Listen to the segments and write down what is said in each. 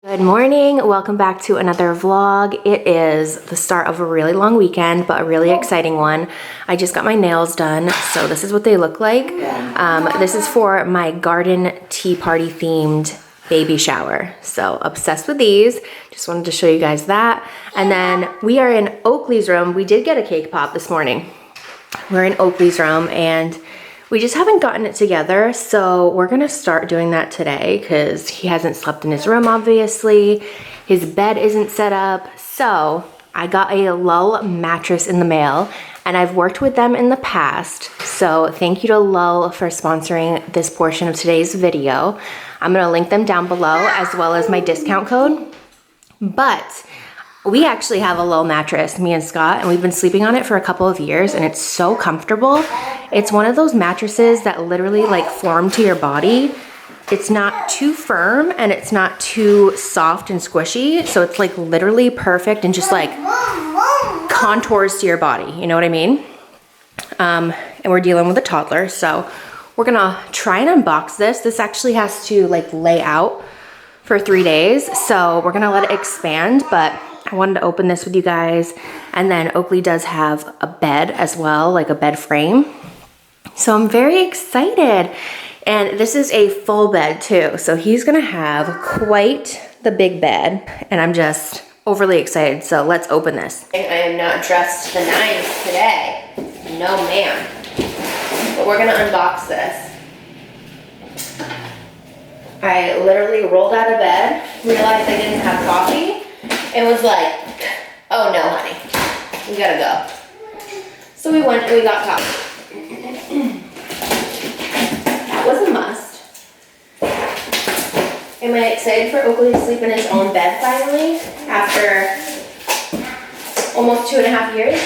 Good morning, welcome back to another vlog. It is the start of a really long weekend, but a really exciting one. I just got my nails done, so this is what they look like. This is for my garden tea party themed baby shower. So obsessed with these, just wanted to show you guys that. And then we are in Oakley's room. We did get a cake pop this morning. We're in Oakley's room and we just haven't gotten it together, so we're gonna start doing that today because he hasn't slept in his room, obviously. His bed isn't set up, so I got a Lull mattress in the mail, and I've worked with them in the past, so thank you to Lull for sponsoring this portion of today's video. I'm gonna link them down below as well as my discount code, but we actually have a Lull mattress, me and Scott, and we've been sleeping on it for a couple of years, and it's so comfortable. It's one of those mattresses that literally like form to your body. It's not too firm and it's not too soft and squishy, so it's like literally perfect and just like contours to your body, you know what I mean? And we're dealing with a toddler, so we're gonna try and unbox this. This actually has to like lay out for 3 days, so we're gonna let it expand, but I wanted to open this with you guys. And then Oakley does have a bed as well, like a bed frame. So I'm very excited. And this is a full bed too. So he's gonna have quite the big bed, and I'm just overly excited. So let's open this. I am not dressed to the nines today. No ma'am. But we're gonna unbox this. I literally rolled out of bed, realized I didn't have coffee, and was like, oh no, honey, we gotta go. So we went and we got coffee. That was a must. Am I excited for Oakley to sleep in his own bed finally after almost 2.5 years?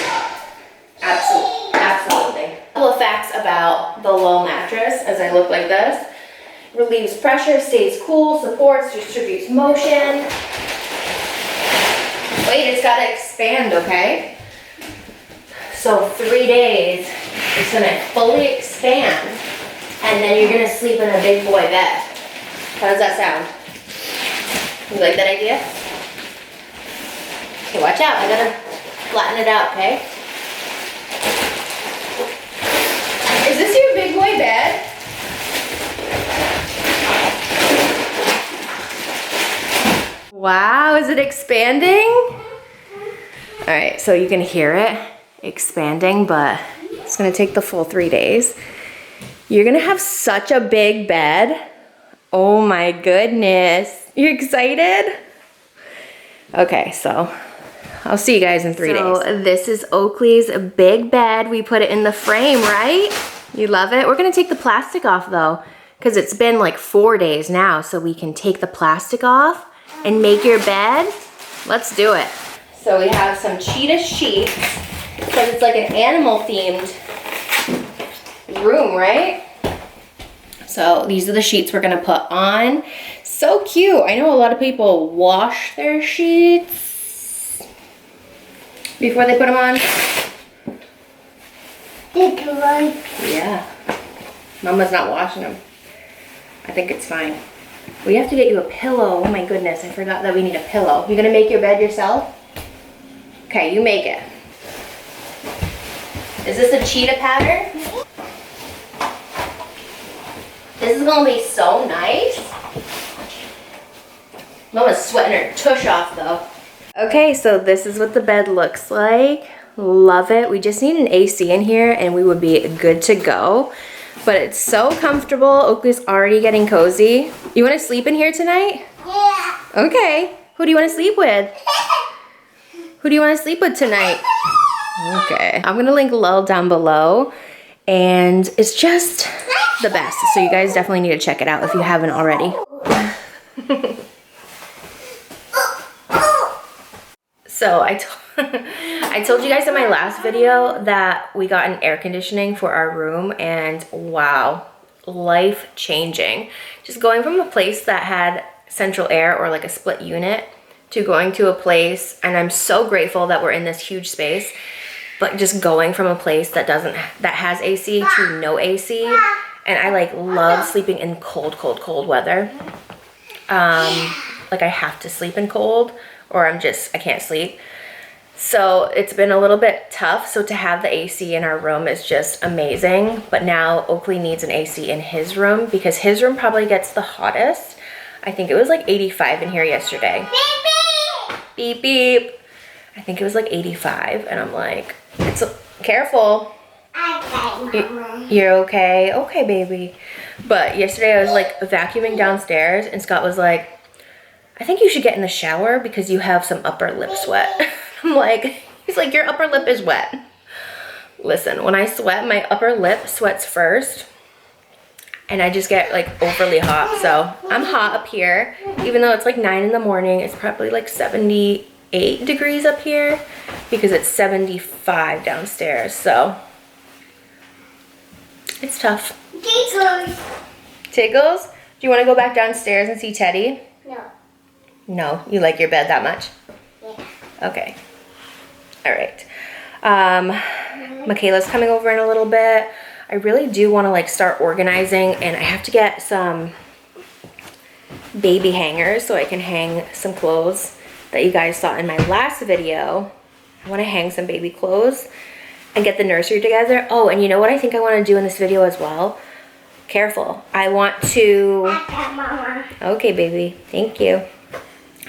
Absolutely, absolutely. A couple of facts about the Lull mattress as I look like this. Relieves pressure, stays cool, supports, distributes motion. Wait, it's gotta expand, okay? So 3 days, it's gonna fully expand, and then you're gonna sleep in a big boy bed. How does that sound? You like that idea? Okay, watch out, I gotta flatten it out, okay? Is this your big boy bed? Wow, is it expanding? All right, so you can hear it expanding, but it's gonna take the full 3 days. You're gonna have such a big bed. Oh my goodness. You excited? Okay, so I'll see you guys in 3 days. So this is Oakley's big bed. We put it in the frame, right? You love it? We're gonna take the plastic off though, because it's been like 4 days now, so we can take the plastic off and make your bed. Let's do it. So we have some cheetah sheets because it's like an animal themed room, right? So these are the sheets we're gonna put on. So cute. I know a lot of people wash their sheets before they put them on. Yeah. Mama's not washing them. I think it's fine. We have to get you a pillow. Oh my goodness, I forgot that we need a pillow. You gonna make your bed yourself? Okay, you make it. Is this a cheetah pattern? This is gonna be so nice. Mama's sweating her tush off though. Okay, so this is what the bed looks like. Love it. We just need an AC in here and we would be good to go. But it's so comfortable. Oakley's already getting cozy. You want to sleep in here tonight? Yeah. Okay. Who do you want to sleep with? Who do you want to sleep with tonight? Okay. I'm going to link Lull down below. And it's just the best. So you guys definitely need to check it out if you haven't already. So I told you guys in my last video that we got an air conditioning for our room, and wow, life changing. Just going from a place that had central air or like a split unit to going to a place, and I'm so grateful that we're in this huge space, but just going from a place that has AC to no AC, and I like love sleeping in cold weather. like I have to sleep in cold or I can't sleep. So it's been a little bit tough. So to have the AC in our room is just amazing. But now Oakley needs an AC in his room because his room probably gets the hottest. I think it was like 85 in here yesterday. Beep, beep. Beep, beep. I think it was like 85. And I'm like, careful. You're okay? Okay, baby. But yesterday I was like vacuuming downstairs and Scott was like, I think you should get in the shower because you have some upper lip sweat. I'm like, he's like, your upper lip is wet. Listen, when I sweat, my upper lip sweats first and I just get like overly hot. So I'm hot up here, even though it's like 9 in the morning, it's probably like 78 degrees up here because it's 75 downstairs. So it's tough. Tickles. Tickles? Do you want to go back downstairs and see Teddy? No. No? You like your bed that much? Yeah. Okay. All right. Michaela's coming over in a little bit. I really do want to like start organizing and I have to get some baby hangers so I can hang some clothes that you guys saw in my last video. I want to hang some baby clothes and get the nursery together. Oh, and you know what I think I want to do in this video as well? Careful. I want to... Okay, baby. Thank you.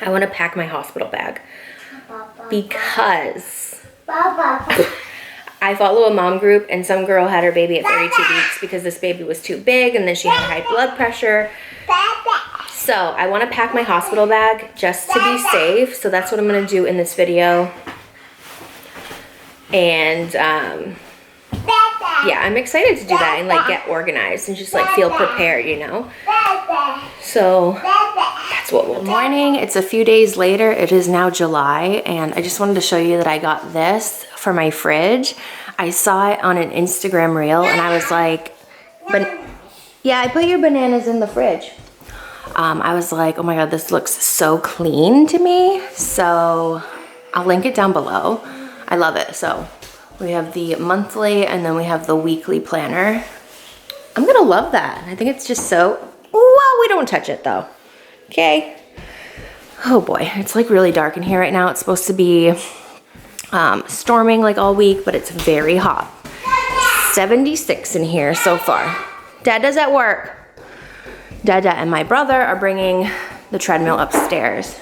I want to pack my hospital bag because I follow a mom group and some girl had her baby at 32 weeks because this baby was too big and then she had high blood pressure. So I want to pack my hospital bag just to be safe. So that's what I'm going to do in this video. And yeah, I'm excited to do that and like get organized and just like feel prepared, you know? So that's what we'll do. Good morning, it's a few days later. It is now July and I just wanted to show you that I got this for my fridge. I saw it on an Instagram reel and I was like, yeah, I put your bananas in the fridge. I was like, oh my God, this looks so clean to me. So I'll link it down below. I love it. So we have the monthly and then we have the weekly planner. I'm gonna love that. I think it's just so, well, we don't touch it though. Okay. Oh boy, it's like really dark in here right now. It's supposed to be storming like all week, but it's very hot. 76 in here so far. Dada's at work. Dada and my brother are bringing the treadmill upstairs.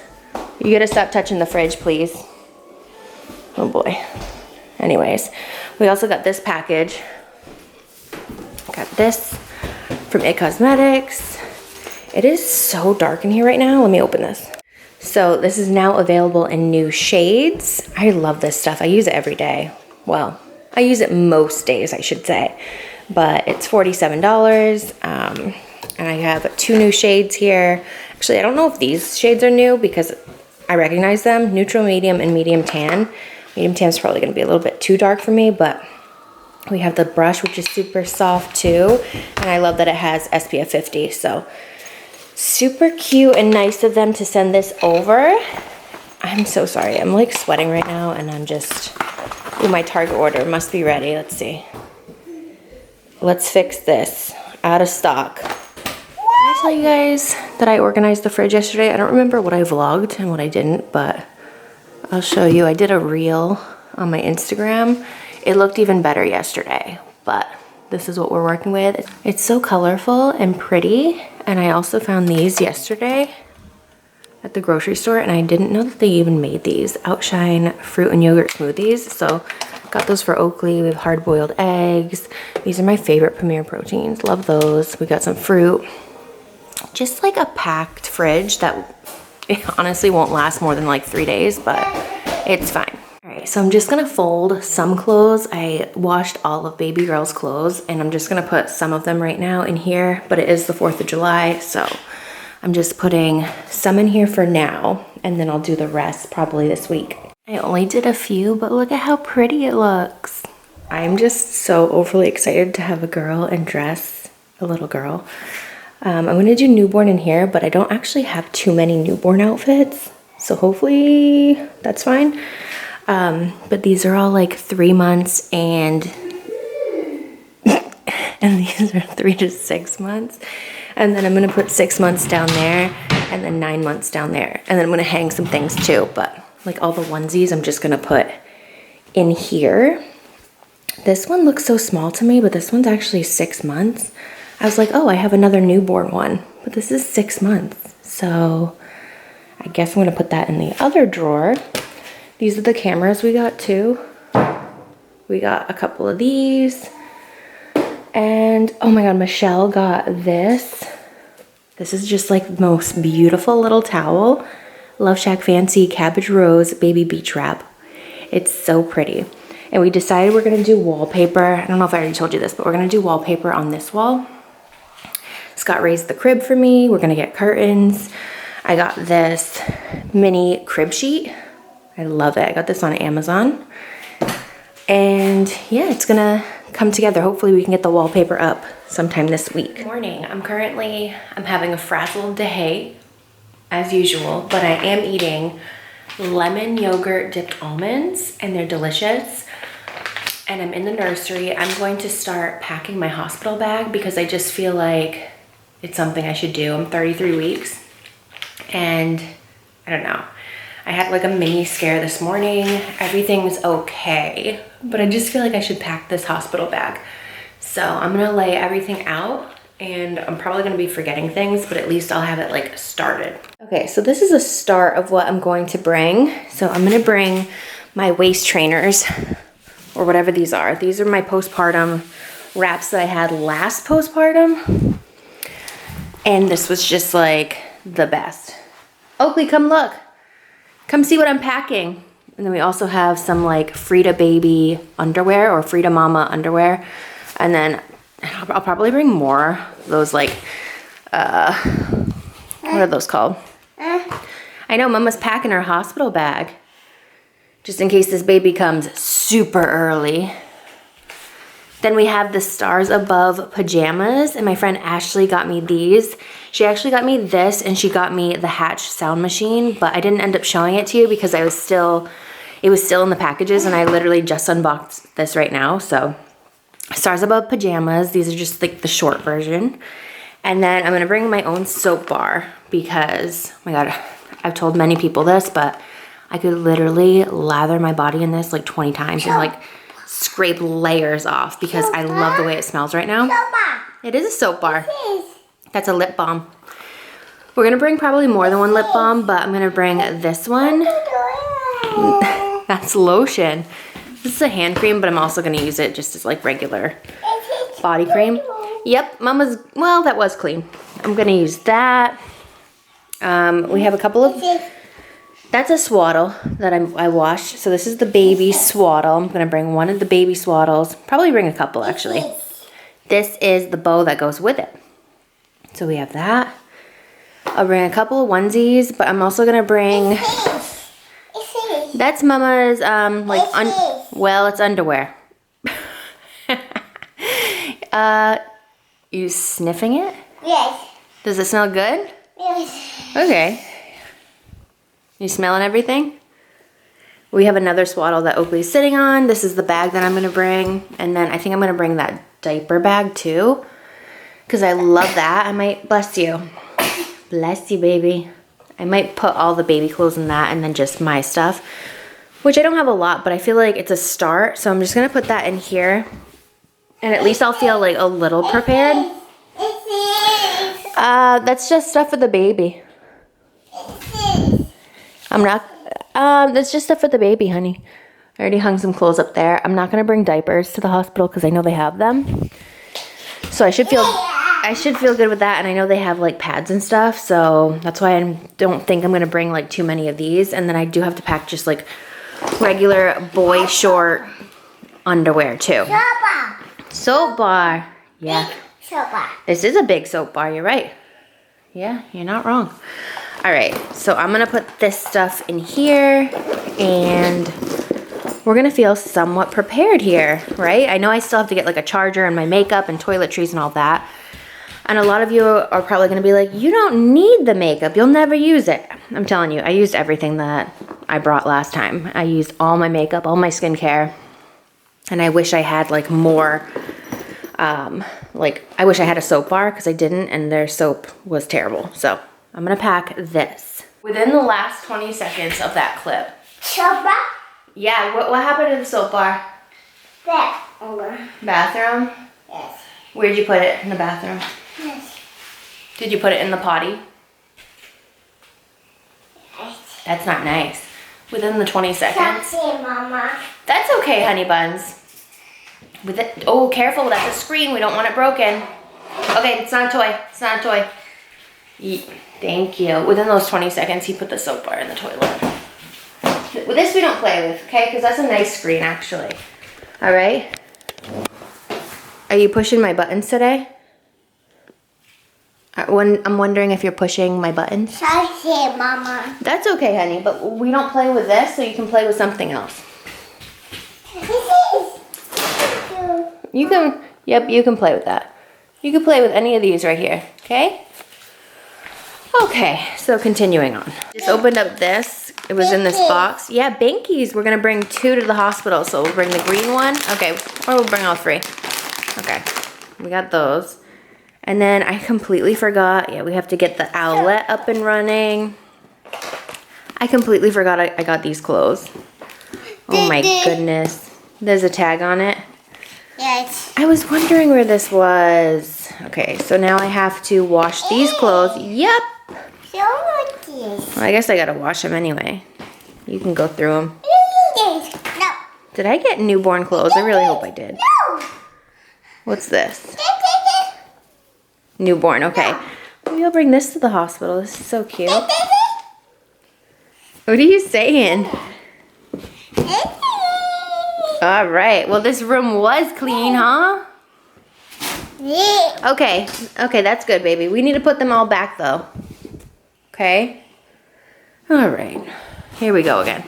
You gotta stop touching the fridge, please. Oh boy. Anyways, we also got this package. Got this from It Cosmetics. It is so dark in here right now. Let me open this. So this is now available in new shades. I love this stuff. I use it every day. Well, I use it most days, I should say. But it's $47. And I have 2 new shades here. Actually, I don't know if these shades are new because I recognize them. Neutral, medium, and medium tan. Medium tan is probably going to be a little bit too dark for me, but we have the brush, which is super soft too. And I love that it has SPF 50. So super cute and nice of them to send this over. I'm so sorry. I'm like sweating right now and I'm just, ooh, my Target order must be ready. Let's see. Let's fix this. Out of stock. Did I tell you guys that I organized the fridge yesterday? I don't remember what I vlogged and what I didn't, but I'll show you. I did a reel on my Instagram. It looked even better yesterday, but this is what we're working with. It's so colorful and pretty. And I also found these yesterday at the grocery store and I didn't know that they even made these. Outshine fruit and yogurt smoothies. So got those for Oakley. We have hard-boiled eggs. These are my favorite Premier proteins. Love those. We got some fruit. Just like a packed fridge that it honestly won't last more than like 3 days, but it's fine. All right, so I'm just gonna fold some clothes. I washed all of baby girl's clothes and I'm just gonna put some of them right now in here, but it is the 4th of July, so I'm just putting some in here for now and then I'll do the rest probably this week. I only did a few, but look at how pretty it looks. I'm just so overly excited to have a girl and dress a little girl. I'm gonna do newborn in here, but I don't actually have too many newborn outfits, so hopefully that's fine. But these are all like 3 months and these are 3 to 6 months. And then I'm gonna put 6 months down there and then 9 months down there. And then I'm gonna hang some things too, but like all the onesies, I'm just gonna put in here. This one looks so small to me, but this one's actually 6 months. I was like, oh, I have another newborn one, but this is 6 months. So I guess I'm gonna put that in the other drawer. These are the cameras we got too. We got a couple of these. And oh my God, Michelle got this. This is just like the most beautiful little towel. Love Shack Fancy Cabbage Rose Baby Beach Wrap. It's so pretty. And we decided we're gonna do wallpaper. I don't know if I already told you this, but we're gonna do wallpaper on this wall. Scott raised the crib for me. We're gonna get curtains. I got this mini crib sheet. I love it. I got this on Amazon. And yeah, it's gonna come together. Hopefully we can get the wallpaper up sometime this week. Good morning. I'm having a frazzled day as usual, but I am eating lemon yogurt dipped almonds and they're delicious. And I'm in the nursery. I'm going to start packing my hospital bag because I just feel like it's something I should do. I'm 33 weeks and I don't know. I had like a mini scare this morning. Everything's okay, but I just feel like I should pack this hospital bag. So I'm gonna lay everything out and I'm probably gonna be forgetting things, but at least I'll have it like started. Okay, so this is a start of what I'm going to bring. So I'm gonna bring my waist trainers or whatever these are. These are my postpartum wraps that I had last postpartum. And this was just like the best. Oakley, come look. Come see what I'm packing. And then we also have some like Frida baby underwear or Frida mama underwear. And then I'll probably bring more of those like, what are those called? I know Mama's packing her hospital bag just in case this baby comes super early. Then we have the Stars Above pajamas, and my friend Ashley got me these. She actually got me this, and she got me the Hatch sound machine, but I didn't end up showing it to you because it was still in the packages, and I literally just unboxed this right now. So Stars Above pajamas, these are just like the short version. And then I'm gonna bring my own soap bar because, oh my God, I've told many people this, but I could literally lather my body in this like 20 times and like scrape layers off because I love the way it smells right now. It is a soap bar. That's a lip balm. We're gonna bring probably more than one lip balm, but I'm gonna bring this one. That's lotion. This is a hand cream, but I'm also gonna use it just as like regular body cream. Yep, Mama's, well, that was clean. I'm gonna use that. We have a couple of, that's a swaddle that I washed. So this is the baby swaddle. I'm gonna bring one of the baby swaddles. Probably bring a couple actually. This is the bow that goes with it. So we have that. I'll bring a couple of onesies, but I'm also gonna bring, that's Mama's, well, it's underwear. You sniffing it? Yes. Does it smell good? Yes. Okay. You smelling everything? We have another swaddle that Oakley's sitting on. This is the bag that I'm gonna bring. And then I think I'm gonna bring that diaper bag too, because I love that. I might, bless you. Bless you, baby. I might put all the baby clothes in that and then just my stuff, which I don't have a lot, but I feel like it's a start. So I'm just gonna put that in here. And at least I'll feel like a little prepared. That's just stuff for the baby. I'm not, that's just stuff for the baby, honey. I already hung some clothes up there. I'm not gonna bring diapers to the hospital because I know they have them. So I should feel good with that. And I know they have like pads and stuff. So that's why I don't think I'm gonna bring like too many of these. And then I do have to pack just like regular boy short underwear too. Soap bar. Yeah. Soap bar. This is a big soap bar, you're right. Yeah, you're not wrong. All right, so I'm gonna put this stuff in here and we're gonna feel somewhat prepared here, right? I know I still have to get like a charger and my makeup and toiletries and all that. And a lot of you are probably gonna be like, you don't need the makeup, you'll never use it. I'm telling you, I used everything that I brought last time. I used all my makeup, all my skincare. And I wish I had like more, I wish I had a soap bar because I didn't and their soap was terrible. So I'm gonna pack this. Within the last 20 seconds of that clip. Soap bar? Yeah, what happened to the soap bar? There. Over. Bathroom? Yes. Where'd you put it in the bathroom? Yes. Did you put it in the potty? Yes. That's not nice. Within the 20 seconds. Something, Mama. That's okay, honey buns. With it, oh, careful, that's a screen. We don't want it broken. Okay, it's not a toy. It's not a toy. Thank you. Within those 20 seconds, he put the soap bar in the toilet. With this, we don't play with, okay? Because that's a nice screen, actually. All right? Are you pushing my buttons today? I'm wondering if you're pushing my buttons. Something, Mama. That's okay, honey, but we don't play with this, so you can play with something else. This is. You can, yep, you can play with that. You can play with any of these right here, okay? Okay, so continuing on. Just opened up this. It was in this box. Yeah, Bankies. We're gonna bring 2 to the hospital. So we'll bring the green one. Okay, or we'll bring all 3. Okay, we got those. And then I completely forgot. Yeah, we have to get the owlet up and running. I completely forgot I got these clothes. Oh my goodness. There's a tag on it. Yes. I was wondering where this was. Okay, so now I have to wash these clothes. Yep. So like this. Well, I guess I gotta wash them anyway. You can go through them. No. Did I get newborn clothes? I really hope I did. No. What's this? Newborn, okay. Maybe I'll bring this to the hospital. This is so cute. What are you saying? All right. Well, this room was clean, huh? Yeah. Okay. Okay, that's good, baby. We need to put them all back, though. Okay? All right. Here we go again.